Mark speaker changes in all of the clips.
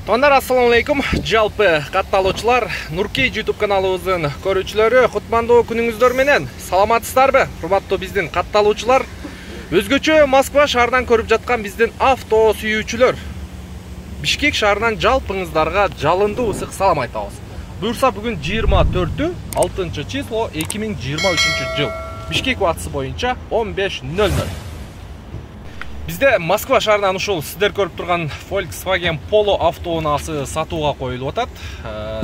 Speaker 1: Тондар, ассаламу алейкум. Жалпы катталуучулар, Нуркей YouTube каналыбыздын көрүүчүлөрү, кутмандуу күнүңүздөр менен саламатсыздарбы? Урматтуу биздин катталуучулар, өзгөчө Москва шаарынан көрүп жаткан биздин авто сүйүүчүлөр, Бишкек шаарынан жалпыңыздарга жалындуу ысык салам айтабыз. Буюрса бүгүн 24 6 число 2023 жыл. Бишкек убактысы боюнча 15:00. Бизде Москва шаарынан ушул сиздер көрүп турган Volkswagen Polo автоунаасы сатууга коюлуп атат.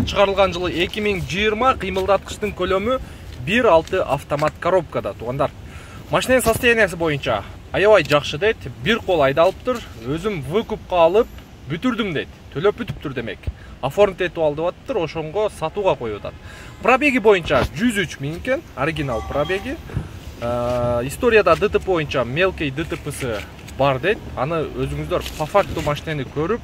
Speaker 1: Чыгарылган жылы 2020, кыймылдаткычтын көлөмү 1.6 автомат коробкада. Туугандар, машинанын состояниясы боюнча аябай жакшы дейт. Бир кол айдалыптыр. Өзүм выкупка алып бүтүрдүм дейт. Төлөп бүтүптүр демек. Оформить этип алдып атыптыр, ошонго сатууга коюп атат. Пробеги боюнча 103 000 экен, оригинал пробеги. Историяда ДТП боюнча мелкий ДТПсы бар дейт. Аны өзүңүздөр по факту машинаны көрүп,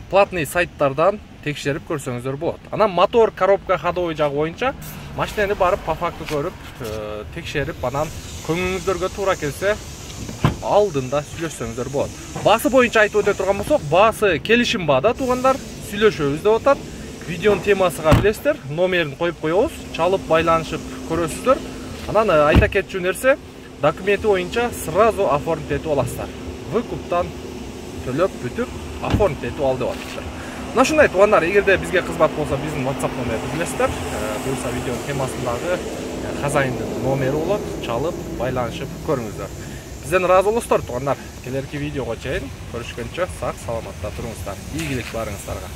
Speaker 1: платный сайттардан текшерип көрсөңүздөр болот. Анан мотор, коробка, ходовой жагы боюнча машинаны барып по факту көрүп, текшерип, анан көңүңүздөргө туура келсе алдында сүйлөшсөңүздөр болот. Баасы боюнча айтып өтө турган болсок, баасы келишим баада туугандар, сүйлөшөбүз деп атат. Видеонун темасыга билесиздер, номерин коюп коебуз, чалып байланышып көрөсүздөр. Анан айта кетчү нерсе, документи боюнча сразу оформить этип аласыздар. Выкуптан төлөп бүтүп оформить этип ал деп атыптыр. Мына ушундай туугандар, эгерде бизге кызмат болсо, биздин WhatsApp номерди билесиздер. Буюрса видеонун темасындагы хазайындын номери болот, чалып байланышып көрүңүздөр. Бизден ыраазы болосуздар туугандар. Келерки видеого чейин көрүшкөнчө сак саламатта туруңуздар. Ийгилик барыңыздарга.